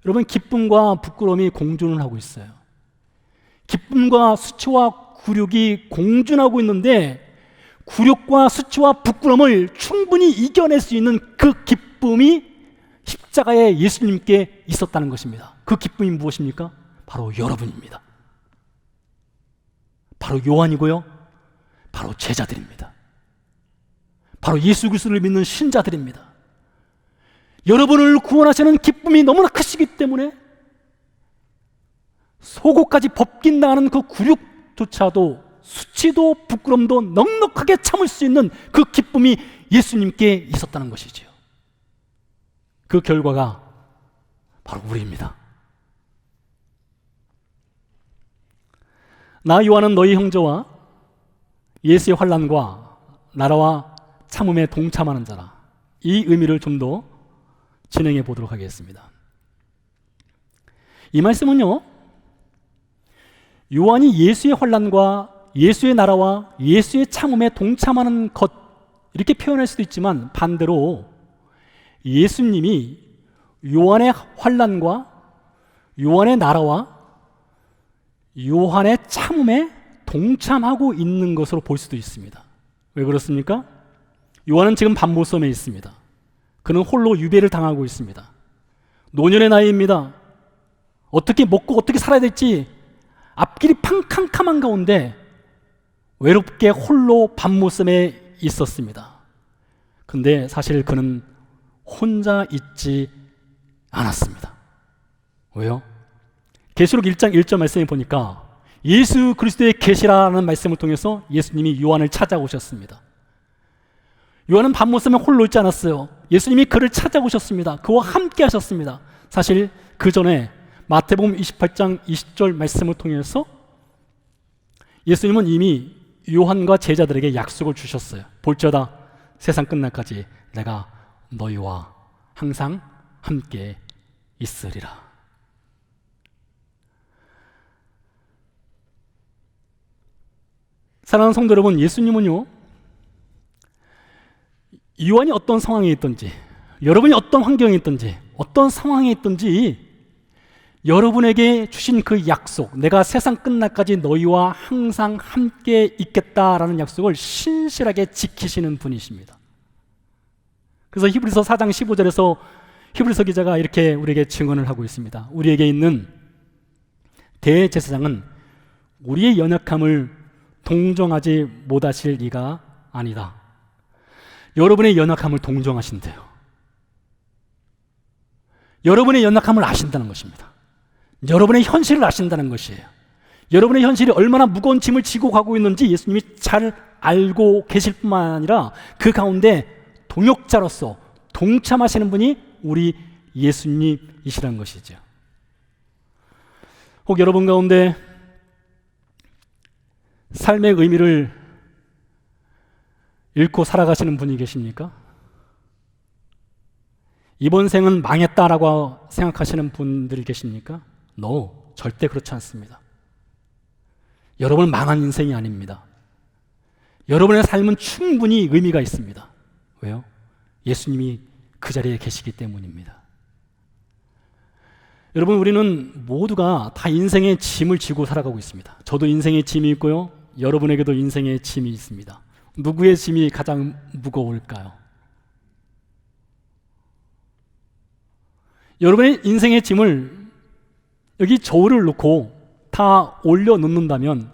Speaker 1: 여러분, 기쁨과 부끄러움이 공존을 하고 있어요. 기쁨과 수치와 굴욕이 공존하고 있는데 굴욕과 수치와 부끄러움을 충분히 이겨낼 수 있는 그 기쁨이 십자가에 예수님께 있었다는 것입니다. 그 기쁨이 무엇입니까? 바로 여러분입니다. 바로 요한이고요, 바로 제자들입니다. 바로 예수 그리스도를 믿는 신자들입니다. 여러분을 구원하시는 기쁨이 너무나 크시기 때문에 속옷까지 벗긴다는 그 굴욕조차도, 수치도 부끄럼도 넉넉하게 참을 수 있는 그 기쁨이 예수님께 있었다는 것이지요. 그 결과가 바로 우리입니다. 나 요한은 너희 형제와 예수의 환난과 나라와 참음에 동참하는 자라. 이 의미를 좀 더 진행해 보도록 하겠습니다. 이 말씀은요, 요한이 예수의 환난과 예수의 나라와 예수의 참음에 동참하는 것, 이렇게 표현할 수도 있지만 반대로 예수님이 요한의 환난과 요한의 나라와 요한의 참음에 동참하고 있는 것으로 볼 수도 있습니다. 왜 그렇습니까? 요한은 지금 반모섬에 있습니다. 그는 홀로 유배를 당하고 있습니다. 노년의 나이입니다. 어떻게 먹고 어떻게 살아야 될지 앞길이 캄캄한 가운데 외롭게 홀로 반모섬에 있었습니다. 근데 사실 그는 혼자 있지 않았습니다. 왜요? 계시록 1장 1절 말씀에 보니까 예수 그리스도의 계시라는 말씀을 통해서 예수님이 요한을 찾아오셨습니다. 요한은 반모섬에 홀로 있지 않았어요. 예수님이 그를 찾아오셨습니다. 그와 함께 하셨습니다. 사실 그 전에 마태복음 28장 20절 말씀을 통해서 예수님은 이미 요한과 제자들에게 약속을 주셨어요. 볼지어다 세상 끝날까지 내가 너희와 항상 함께 있으리라. 사랑하는 성도 여러분, 예수님은요, 요한이 어떤 상황에 있든지, 여러분이 어떤 환경에 있든지, 어떤 상황에 있든지 여러분에게 주신 그 약속, 내가 세상 끝날까지 너희와 항상 함께 있겠다라는 약속을 신실하게 지키시는 분이십니다. 그래서 히브리서 4장 15절에서 히브리서 기자가 이렇게 우리에게 증언을 하고 있습니다. 우리에게 있는 대제사장은 우리의 연약함을 동정하지 못하실 이가 아니다. 여러분의 연약함을 동정하신대요. 여러분의 연약함을 아신다는 것입니다. 여러분의 현실을 아신다는 것이에요. 여러분의 현실이 얼마나 무거운 짐을 지고 가고 있는지 예수님이 잘 알고 계실 뿐만 아니라 그 가운데 동역자로서 동참하시는 분이 우리 예수님이시라는 것이죠. 혹 여러분 가운데 삶의 의미를 잃고 살아가시는 분이 계십니까? 이번 생은 망했다라고 생각하시는 분들이 계십니까? No, 절대 그렇지 않습니다. 여러분은 망한 인생이 아닙니다. 여러분의 삶은 충분히 의미가 있습니다. 왜요? 예수님이 그 자리에 계시기 때문입니다. 여러분, 우리는 모두가 다 인생의 짐을 지고 살아가고 있습니다. 저도 인생의 짐이 있고요, 여러분에게도 인생의 짐이 있습니다. 누구의 짐이 가장 무거울까요? 여러분의 인생의 짐을 여기 저울을 놓고 다 올려놓는다면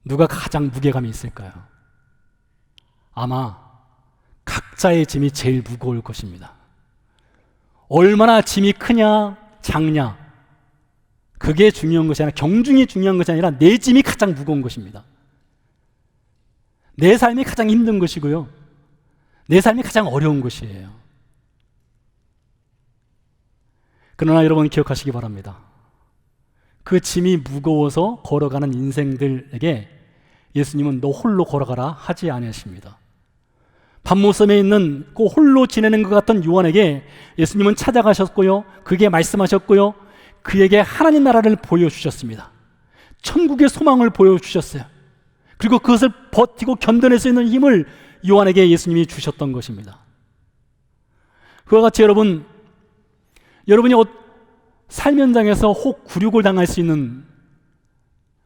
Speaker 1: 누가 가장 무게감이 있을까요? 아마 각자의 짐이 제일 무거울 것입니다. 얼마나 짐이 크냐 작냐, 그게 중요한 것이 아니라, 경중이 중요한 것이 아니라 내 짐이 가장 무거운 것입니다. 내 삶이 가장 힘든 것이고요, 내 삶이 가장 어려운 것이에요. 그러나 여러분 기억하시기 바랍니다. 그 짐이 무거워서 걸어가는 인생들에게 예수님은 너 홀로 걸어가라 하지 아니하십니다. 반모섬에 있는 그 홀로 지내는 것 같은 요한에게 예수님은 찾아가셨고요, 그에게 말씀하셨고요, 그에게 하나님 나라를 보여주셨습니다. 천국의 소망을 보여주셨어요. 그리고 그것을 버티고 견뎌낼 수 있는 힘을 요한에게 예수님이 주셨던 것입니다. 그와 같이 여러분이 삶 현장에서 혹 굴욕을 당할 수 있는,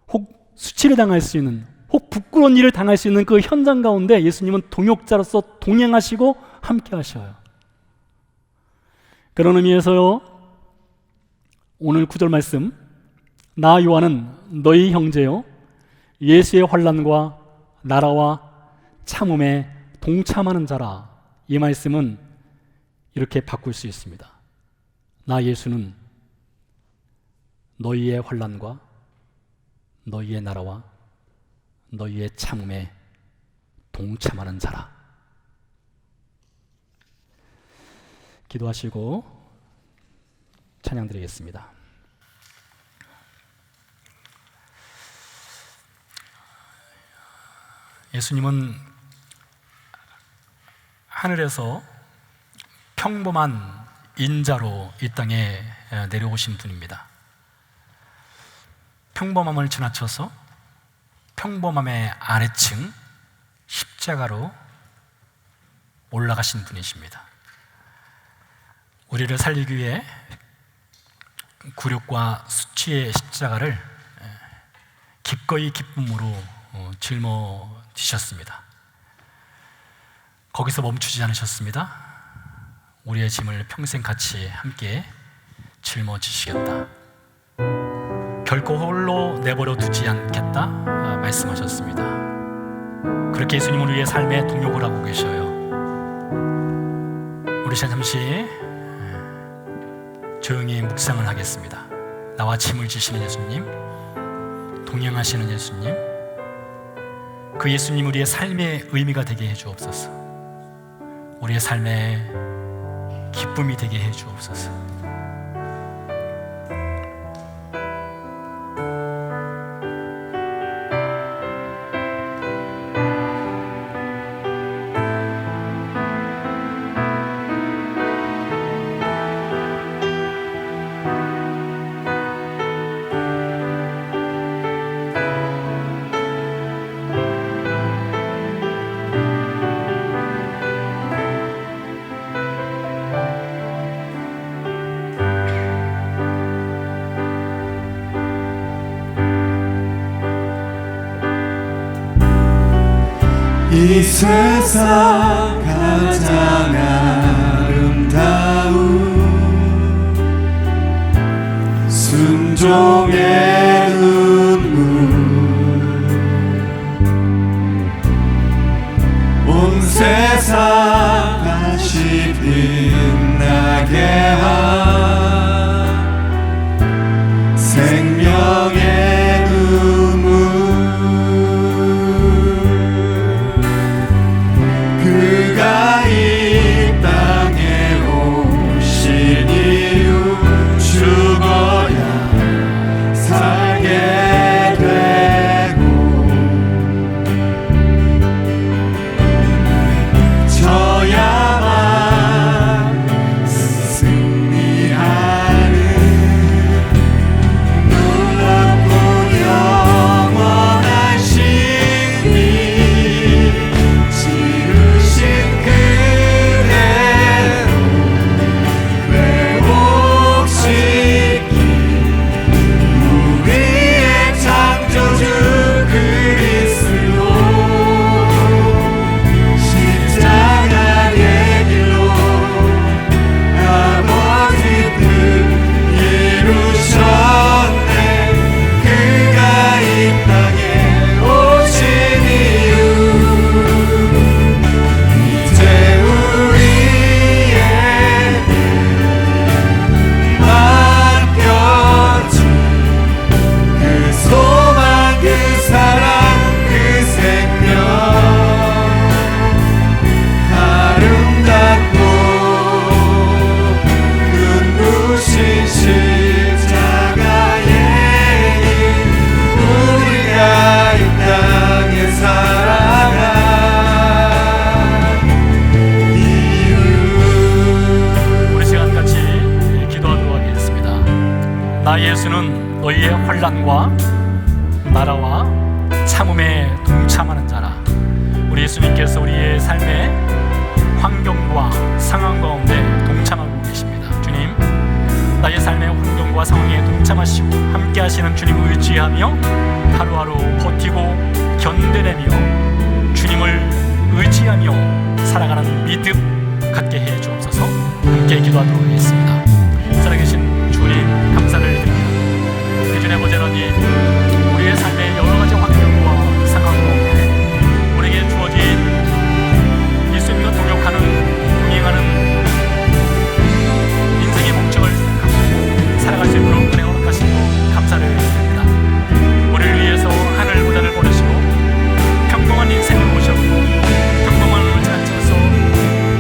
Speaker 1: 혹 수치를 당할 수 있는, 혹 부끄러운 일을 당할 수 있는 그 현장 가운데 예수님은 동역자로서 동행하시고 함께 하셔요. 그런 의미에서요, 오늘 9절 말씀, 나 요한은 너희 형제요 예수의 환난과 나라와 참음에 동참하는 자라. 이 말씀은 이렇게 바꿀 수 있습니다. 나 예수는 너희의 환난과 너희의 나라와 너희의 참음에 동참하는 자라. 기도하시고 찬양 드리겠습니다. 예수님은 하늘에서 평범한 인자로 이 땅에 내려오신 분입니다. 평범함을 지나쳐서 평범함의 아래층 십자가로 올라가신 분이십니다. 우리를 살리기 위해 굴욕과 수치의 십자가를 기꺼이 기쁨으로 짊어지셨습니다. 거기서 멈추지 않으셨습니다. 우리의 짐을 평생 같이 함께 짊어지시겠다, 결코 홀로 내버려 두지 않겠다 말씀하셨습니다. 그렇게 예수님은 우리의 삶에 동역을 하고 계셔요. 우리 잠시 조용히 묵상을 하겠습니다. 나와 짐을 지시는 예수님, 동행하시는 예수님, 그 예수님 우리의 삶의 의미가 되게 해주옵소서. 우리의 삶의 기쁨이 되게 해주옵소서.
Speaker 2: 이 세상 가장 아름다운 순종의 눈물, 온 세상 다시 빛나게 한 생명의 눈물, 그가 이 땅에 오신 이유, 죽어야 살게 되고 져야만 승리하는 놀랍고 영원한 승리, 지으신 그대로 회복시킨 우리의 창조주 그리스도, 십자가의 길로 아버지 뜻 이루셨네. 그가 이 땅에 오신 이유, 이제 우리에게 맡겨진 그 소망, 그 사랑, 그 생명, 아름답고 눈부신 십자가의 길, 우리가 이 땅에 살아간 이유.
Speaker 1: 우리 시간 같이 기도하도록 하겠습니다. 나 예수는 너희의 환난과 나라와 참음에 동참하는 자라. 우리 예수님께서 우리의 삶의 환경과 상황 가운데 동참하고 계십니다. 주님, 나의 삶의 환경과 상황과 상황에 동참하시고 함께 하시는 주님을 의지하며 하루하루 버티고 견뎌내며 주님을 의지하며 살아가는 믿음 갖게 해 주옵소서. 함께 기도하도록 하겠습니다. 살아계신 주님 감사를 드립니다. 그 주님 아버지 하나님, 우리의 삶의 여러 가지 환경과 상황 가운데 우리에게 주어진 예수님과 동역하는 동행하는 인생의 목적을 갖고 살아갈 수 있도록 은혜 허락하시고 감사를 드립니다. 우리를 위해서 하늘보다를 보내시고 평범한 인생을 오셨고 평범한 자체에서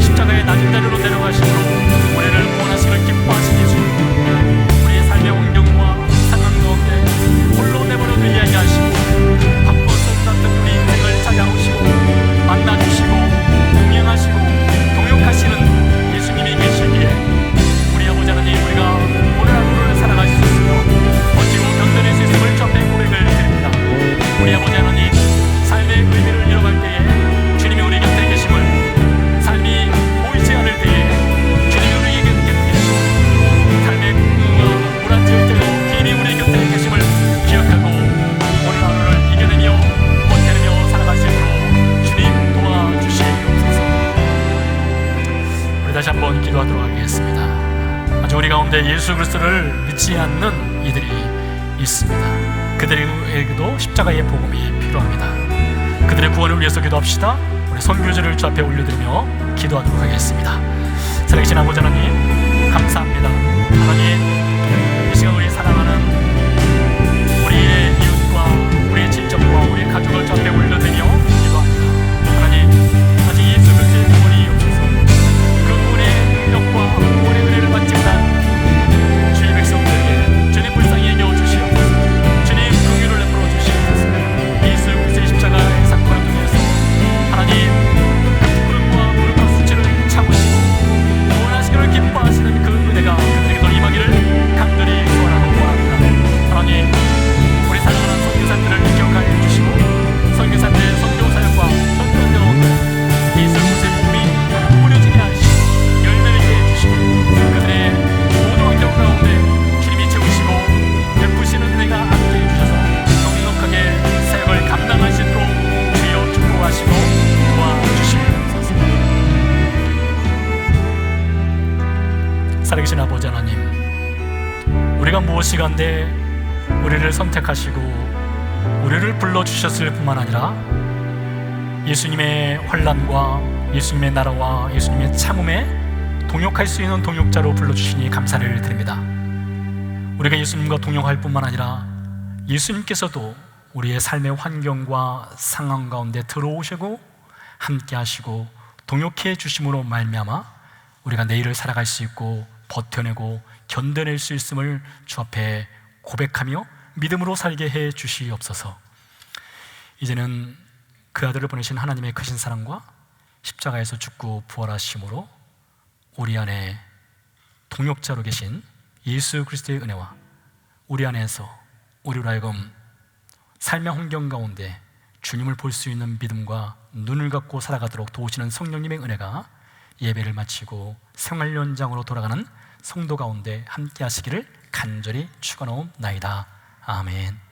Speaker 1: 십자가의 낮은 자리로 내려가시므로 우리를 원하시길 기뻐하신 예수님, 우리의 삶의 환경과 상황 가운데 홀로 내버려도 이야기하시고 바쁠 수 없는 우리 인생을 찾아오시고 만나주시고 동행하시고 동역하시는 예수님이 계시기에 우리 아버지 하나님, 우리가 오늘 하루를 살아갈 수 있으며 버티고 견뎌낼 수 있음을 주 앞에 고백을 드립니다. 우리 아버지 하나님, 삶의 의미를 잃어갈 때에 주님이 우리 곁에 계심을, 삶이 보이지 않을 때에 주님이 우리 곁에 계심을, 삶의 꿈과 무너질 때도 주님이 우리 곁에 계심을 기억하고 오늘 하루를 이겨내며 버텨내며 살아갈 수 있도록 주님 도와주시옵소서. 우리 다시 한번 기도하도록 하겠습니다. 아주 우리 가운데 예수 그리스도를 믿지 않는 이들이 있습니다. 그들에게도 십자가의 복음이 필요합니다. 그들의 구원을 위해서 기도합시다. 우리 선교제를 주 앞에 올려드리며 기도하도록 하겠습니다. 살아계신 아버지 하나님, 감사합니다. 하나님, 이 시간 우리 사랑하는 우리의 이웃과 우리의 친척과 우리의 가족을 주 앞에 올려드리며 기도합니다. 하나님, 아직 예수 그리스도의 구원이 없어서 그 구원의 능력과 구원의 은혜를 받지 못한 주의 백성들에게 주님 불쌍히 여겨 주시옵소서. 주님 긍휼을 베풀어 주시옵소서. 예수 그리스도의 십자가의 사건을 통해서 하나님, 그 구름과 무릎과 수치를 참으시고 구원하시기를 기뻐하시는 그 은혜가 그들에게도 임하기를 간절히 소원하고 원합니다. 하나님, 우리 사랑하는 선교사들을 기억하여 주시고 선교사들의 선교 사역과 선교자 가운데 예수 그리스도의 복음이 뿌려지게 하시고 열매를 맺게 해주시고 그들의 모든 환경 가운데 주님이 채우시고 베푸시는 은혜가 함께 해주셔서 넉넉하게 사역을 감당할 수 있도록 주여 축복하시고 도와주시옵소서. 살아계신 아버지 하나님, 우리가 무엇이간데 우리를 선택하시고 우리를 불러주셨을 뿐만 아니라 예수님의 환난과 예수님의 나라와 예수님의 참음에 동역할 수 있는 동역자로 불러주시니 감사를 드립니다. 우리가 예수님과 동역할 뿐만 아니라 예수님께서도 우리의 삶의 환경과 상황 가운데 들어오시고 함께 하시고 동역해 주심으로 말미암아 우리가 내일을 살아갈 수 있고 버텨내고 견뎌낼 수 있음을 주 앞에 고백하며 믿음으로 살게 해 주시옵소서. 이제는 그 아들을 보내신 하나님의 크신 사랑과 십자가에서 죽고 부활하심으로 우리 안에 동역자로 계신 예수 그리스도의 은혜와 우리 안에서 우리로 하여금 삶의 환경 가운데 주님을 볼 수 있는 믿음과 눈을 갖고 살아가도록 도우시는 성령님의 은혜가 예배를 마치고 생활 현장으로 돌아가는 성도 가운데 함께 하시기를 간절히 축원하옵나이다. 아멘.